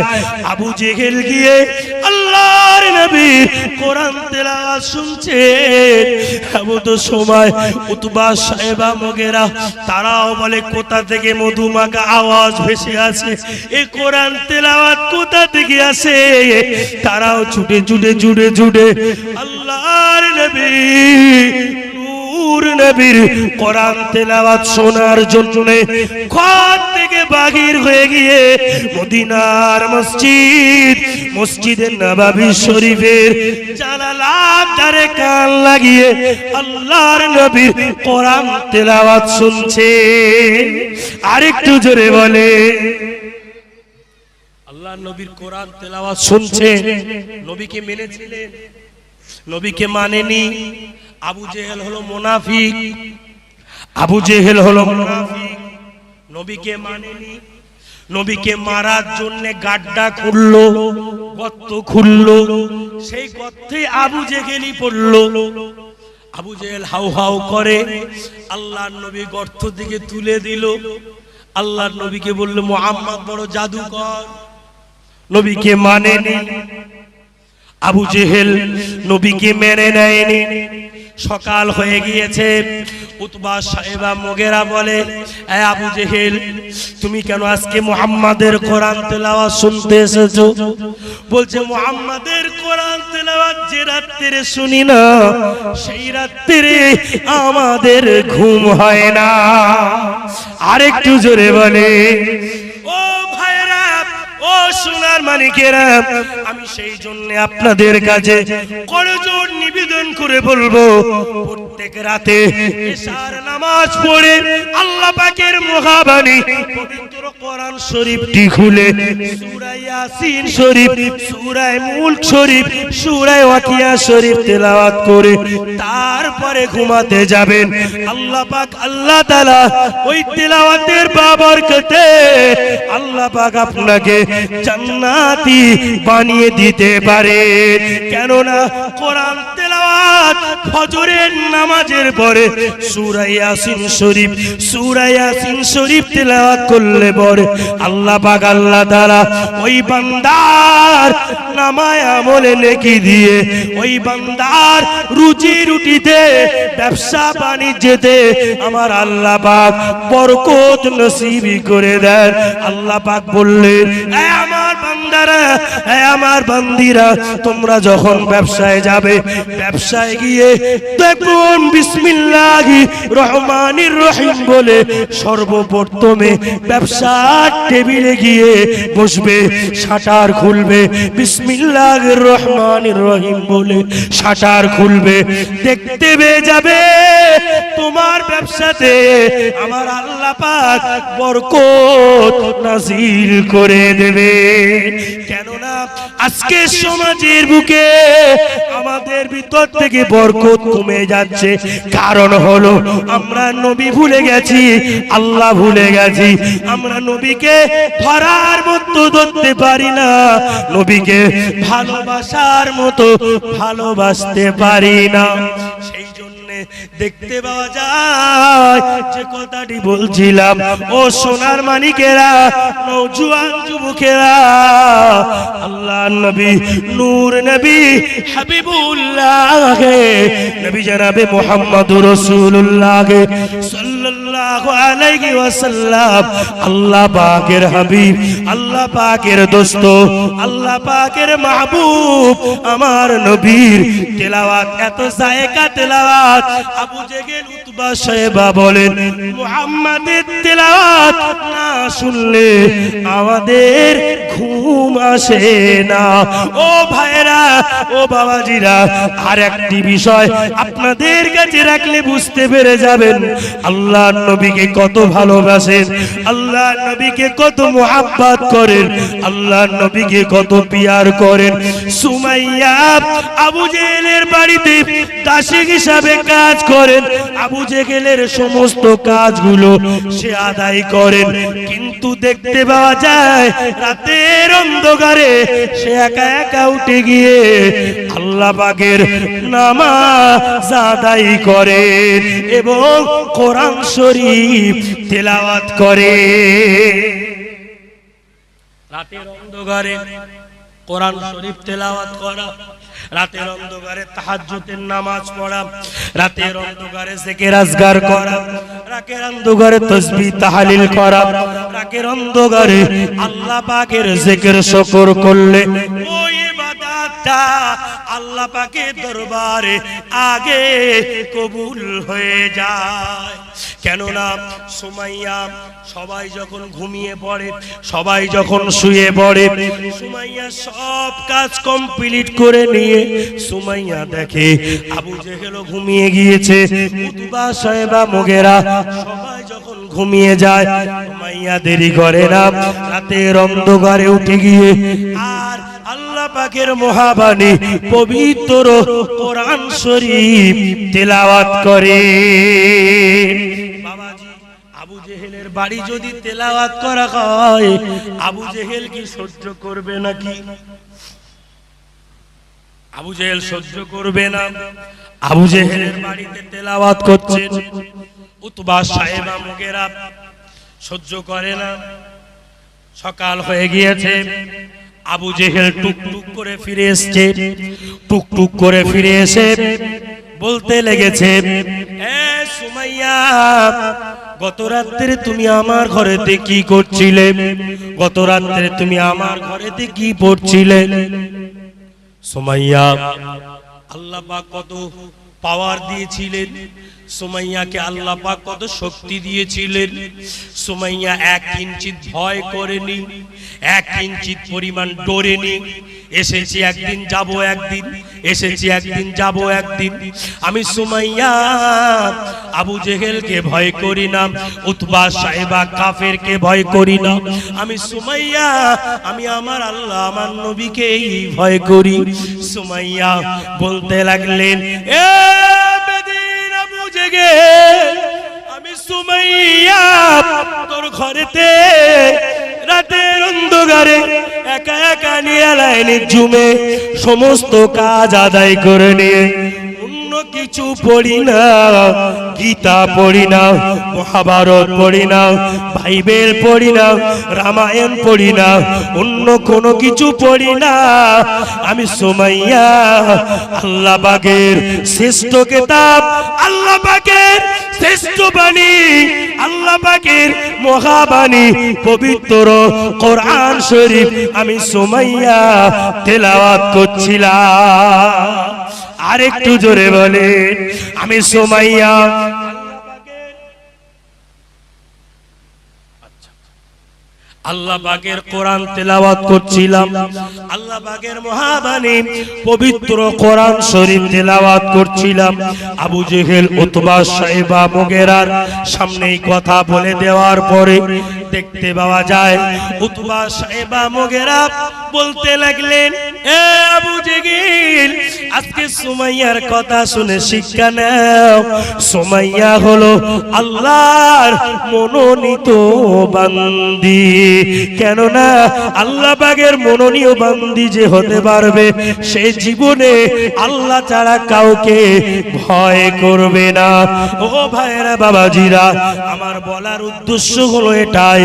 আবু জেহেল গিয়ে আল্লাহর নবী কোরআন তেলাওয়াত শুনছে। এমন তো সময় উতবা সাহেবা মুগিরা তারাও বলে কোথা থেকে মধুমাখা আওয়াজ ভেসে আছে, এই কোরআন তেলাওয়াত কোথা থেকে আসে। তারাও ছুটে ছুটে ছুটে ছুটে আল্লাহর নবী নূর নবীর কোরআন তেলাওয়াত শোনার জন্য ঘর থেকে বাহির হয়ে গিয়ে মদিনার মসজিদে নববী শরীফের জানালার ধারে কান লাগিয়ে আল্লাহর নবীর কোরআন তেলাওয়াত শুনছে। আরেকটু জোরে বলে, আল্লাহর নবীর কোরআন তেলাওয়াত শুনছে। নবীকে মেনেছিলেন, নবীকে মানেনি। আবু জেহেল হলো মুনাফিক, আবু জেহেল হলো মুনাফিক, নবীকে মানেনি। নবীকে মারার জন্য গাড্ডা খুললো, গর্ত খুললো, সেই গর্তে আবু জেহেলই পড়লো। আবু জেহেল হাউ হাউ করে আল্লাহর নবী গর্ত থেকে তুলে দিল। আল্লাহর নবীকে বলল মুহাম্মদ বড় জাদুকর, নবীকে মানেনি। আবু জেহেল নবীকে মেনে নেয়নি। সকাল হয়ে গিয়েছে, উতবা সাহেবা মুগিরা বলে, এ আবু জেহেল তুমি কেন আজকে মুহাম্মাদের কোরআন তেলাওয়াত শুনতে এসেছো? বলছে মুহাম্মাদের কোরআন তেলাওয়াত যে রাত্রে শুনি না সেই রাত্রে আমাদের ঘুম হয় না। আরেকটু জোরে বলে, ও ভাইরা, ও সোনার মানিকেরা, আমি সেই জন্য আপনাদের কাছে করজোড় নিবেদন করে বলবো, প্রত্যেক রাতে ইশার নামাজ পড়ে আল্লাহ পাকের মহাবাণী পবিত্র কোরআন শরীফটি খুলে সূরা ইয়াসিন শরীফ, সূরা মুলক শরীফ, সূরা ওয়াকিয়া শরীফ তেলাওয়াত করে তারপরে ঘুমাতে যাবেন। আল্লাহ পাক আল্লাহ তাআলা ওই তেলাওয়াতের বরকতে আল্লাহ পাক আপনাকে জান্নাতি বানিয়ে দিতে পারে। কেননা কোরআন তেলাওয়াত ফজরের নামাজের পরে সূরা ইয়াসিন শরীফ, সূরা ইয়াসিন শরীফ তেলাওয়াত করলে পরে আল্লাহ পাক আল্লাহ তাআলা ওই বান্দার নামায় আমলে নেকি দিয়ে ওই বান্দার রুজি রুটিতে ব্যবসা বাণিজ্যতে আমার আল্লাহ পাক বরকত নসিব করে দেন। আল্লাহ পাক বললেন, এ আমার বান্দারা, এ আমার বান্দিরা, তোমরা যখন ব্যবসায় যাবে, ব্যবসায় গিয়ে দেখুন বিসমিল্লাহির রহমানির রহিম বলে সর্বপ্রথমে ব্যবসার টেবিলে গিয়ে বসবে, শাটার খুলবে, বিসমিল্লাহির রহমানির রহিম বলে শাটার খুলবে, দেখতে পেয়ে যাবে তোমার ব্যবসাতে আমার আল্লাহ পাক বরকত নাজিল করে দেবে। কেননা আজকে সমাজের বুকে আমাদের ভিতর থেকে বরকত কমে যাচ্ছে, কারণ হলো আমরা নবী ভুলে গেছি, আল্লাহ ভুলে গেছি। আমরা নবীকে ধরার মতো ধরতে পারি না, নবীকে ভালোবাসার মতো ভালোবাসতে পারি না। সেই জন্য দেখতে পাওয়া যায় যে কথাটি বলছিলাম, ও সোনার মানিকেরা, নওজোয়ান যুবকেরা, আল্লাহর নবী নূর নবী হাবিবুল্লাহ নবী জনাবে মুহাম্মদুর রাসূলুল্লাহ সাল্লাল্লাহু আলাইহি ওয়াসাল্লাম আল্লাহ পাকের হাবিব, আল্লাহ পাকের দোস্ত, আল্লাহ পাকের মাহবুব আমার নবীর তেলাওয়াত এত জায়গা তেলাওয়াত। আবু জেহেল উতবা সাহেবা বলেন, মুহাম্মাদের তেলাওয়াত না শুনলে আমাদের ঘুম আসে না। ও ভাইরা, ও বাবাজিরা, আর একটি বিষয় আপনাদের কাছে রাখলে বুঝতে পেরে যাবেন, আল্লাহর নবীকে কত ভালোবাসেন, আল্লাহ নবীকে কত মুহাব্বত করেন, আল্লাহ নবীকে কত পিয়ার করেন। সুমাইয়া আবু জেহেলের বাড়িতে দাসী হিসাবে কাজ করেন, আবু জেহেলের সমস্ত কাজগুলো সে আদায় করেন। কিন্তু দেখতে পাওয়া যায় রাতের অন্ধকারে সে একা একা উঠে গিয়ে আল্লাহ পাকের নামাজ আদায় করে এবং কোরআন শরীফ তেলাওয়াত করে। রাতের অন্ধকারে কোরআন শরীফ তেলাওয়াত করা, রাতের অন্ধকারে তাহাজ্জুদের নামাজ পড়া, রাতের অন্ধকারে জিকির আজগার করা, রাতের অন্ধকারে তাসবিহ তাহলিল করা, রাতের অন্ধকারে আল্লাহ পাকের জিকির শুকর করলে ওই ইবাদতটা আল্লাহ পাকের দরবারে আগে কবুল হয়ে যায়। কেননা সুমাইয়া সবাই যখন ঘুমিয়ে পড়ে, সবাই যখন শুয়ে পড়ে, সুমাইয়া সব কাজ কমপ্লিট করে নিয়ে সুমাইয়া দেখে আবু জেহেলও ঘুমিয়ে গিয়েছে, উতবা সাহেবা মুগেরা সবাই যখন ঘুমিয়ে যায়, সুমাইয়া দেরি করে না, রাতের অন্ধকারে উঠে গিয়ে আর আল্লাহ পাকের মহাবাণী পবিত্র কোরআন শরীফ তেলাওয়াত করে। বাবাজি, আবু জেহেলের বাড়ি যদি তেলাওয়াত করা হয়, আবু জেহেল কি সহ্য করবে নাকি? আবু জেহেল সহ্য করবে না। আবু জেহেলের বাড়িতে তেলাওয়াত করছেন, উতবা সাহেবা মুগেরা সহ্য করে না। সকাল হয়ে গিয়েছে, আবু জেহেল টুকটুক করে ফিরে এসেছে, টুকটুক করে ফিরে এসে বলতে লেগেছে, এ সুমাইয়া, গত রাত্রে তুমি আমার ঘরেতে কি করছিলে? গত রাত্রে তুমি আমার ঘরেতে কি পড়ছিলে? সুমাইয়া, আল্লাহ পাক কত পাওয়ার দিয়েছিলেন, সুমাইয়াকে আল্লাহ পাক কত শক্তি দিয়েছিলেন। সুমাইয়া এক কিঞ্চিত ভয় করেনি, এক কিঞ্চিত পরিমাণ ডরেনি। এসেছি একদিন, যাব একদিন, এসেছি একদিন, যাব একদিন। আমি সুমাইয়া আবু জেহেলকে ভয় করি না, উতবা সাহেবা কাফেরকে ভয় করি না। আমি সুমাইয়া, আমি আমার আল্লাহ আমার নবীকেই ভয় করি। সুমাইয়া বলতে লাগলেন, এ বেদিন আবু জেহেল, আমি সুমাইয়া তোর ঘরেতে রাতের অন্ধকারে একা একা নিরালায় নিঝুমে সমস্ত কাজ আদায় করে নিয়ে অন্য কিছু পড়ি না, গীতা পড়ি না, মহাভারত পড়ি না, বাইবেল পড়ি না, রামায়ণ পড়ি না, অন্য কোনো কিছু পড়ি না। আমি সুমাইয়া আল্লাহ পাকের শ্রেষ্ঠ কিতাব, আল্লাহ পাকের শ্রেষ্ঠ বাণী, আল্লাহ পাকের মহাবাণী পবিত্র কোরআন শরীফ আমি সুমাইয়া তেলাওয়াত করছিলাম। আরেকটু জোরে বলে, আমি সুমাইয়া আল্লাহ পাকের কোরআন তেলাওয়াত করছিলাম, আল্লাহ পাকের মহাবাণী পবিত্র কোরআন শরীফ তেলাওয়াত করছিলাম। আবু জেহেল উতবা সাহেবা মুগেরার সামনেই কথা বলে দেওয়ার পরে দেখতে পাওয়া যায় উতবা সাহেবা মুগেরা বলতে লাগলেন, এ আবু জেহেল, আজকে সুমাইয়ার কথা শুনে শিক্ষা নাও। সুমাইয়া হলো আল্লাহর মনোনীত বান্দি। কেননা আল্লাহ পাকের মনোনীত বান্দি যে হতে পারবে, সে জীবনে আল্লাহ ছাড়া কাউকে ভয় করবে না। ও ভাইরা বাবাজিরা, আমার বলার উদ্দেশ্য হলো এটাই,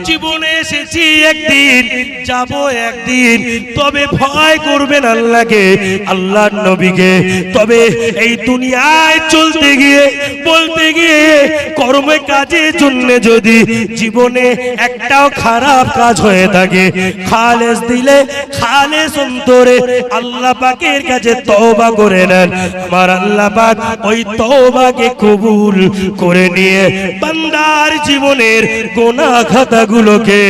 জীবনে এসেছি একদিন, যাব একদিন, তবে ভয় করবেন আল্লাহকে, আল্লাহর নবীকে। তবে এই দুনিয়ায় চলতে গিয়ে, বলতে গিয়ে, কর্মে কাজের জন্য যদি জীবনে একটাও খারাপ কাজ হয়ে থাকে, খালেস দিলে, খালেস অন্তরে আল্লাহ পাকের কাছে তওবা করে নেন, আমার আল্লাহ পাক ওই তওবাকে কবুল করে নিয়ে বান্দার জীবনের গুনাহ খাতাগুলোকে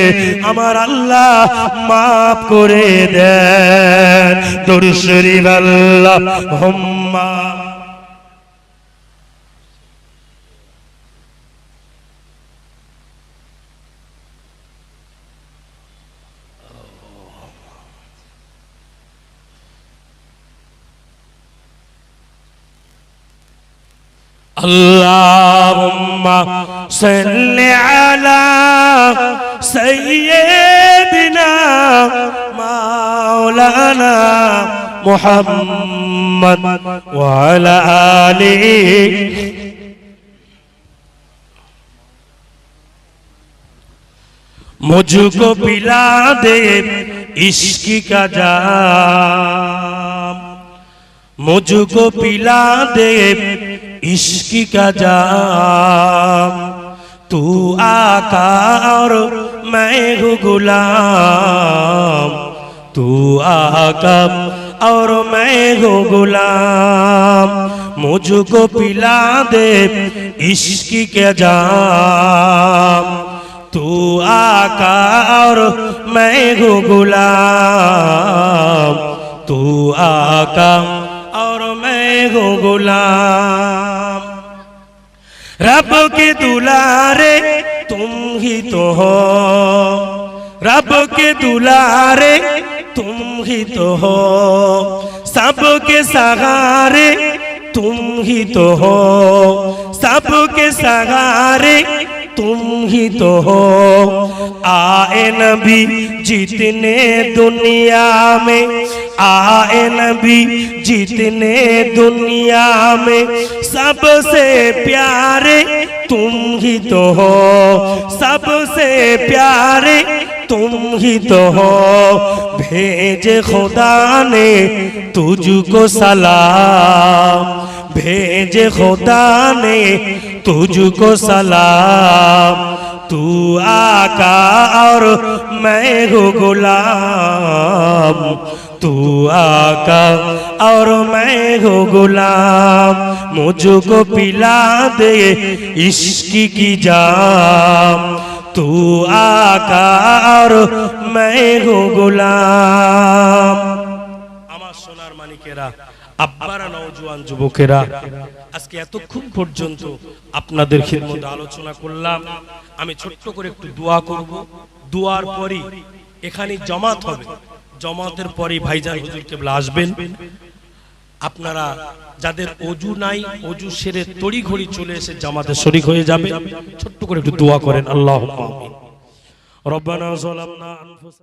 আমার আল্লাহ মাফ করে দেন। দরুদ শরীফ আল্লাহুম্মা আল্লাহুম্মা সাল্লি আলা সাইয়্যিদিনা মাওলানা মুহাম্মদ ওয়া আলা আলিহি मुझको पिला दे इश्क का जाम मुझको पिला दे इश्क का जाम तू आका और मैं हूँ गुलाम तू आका और मैं हूँ गुलाम मुझको पिला दे इश्क का जाम तू आका और मैं हूँ गुलाम तू आका और मैं हूँ गुलाम रब के दुलारे तुम ही तो हो रब के दुलारे तुम ही तो हो सबके सहारे तुम ही तो हो सबके सहारे तुम ही तो हो आए नबी जितने दुनिया में आए नबी जितने दुनिया में सबसे प्यारे तुम ही तो हो सबसे प्यारे तुम ही तो हो भेजे खुदा ने तुझको सलाम भेजे खुदा ने तुझको सलाम तू आका और मैं हूँ गुलाम तू आका और मैं हूँ गुलाम मुझको पिला दे इश्क की जाम तू आका और मैं हूँ गुलाम আমার সোনার মানিকেরা আব্বারা নওজোয়ান যুবকেরা আজকে এতক্ষণ পর্যন্ত আপনাদের খিদমতে আলোচনা করলাম আমি ছোট্ট করে একটু দোয়া করব দোয়ার পরই এখানে জামাত হবে জামাতের পরই ভাইজান হুজুর কেবলা আসবেন আপনারা যাদের ওযু নাই ওযু সেরে তড়ি ঘড়ি চলে এসে জামাতে শরীক হয়ে যাবে ছোট্ট করে একটু দোয়া করেন আল্লাহুম্মা আমিন রব্বানা যালামনা আনফুসানা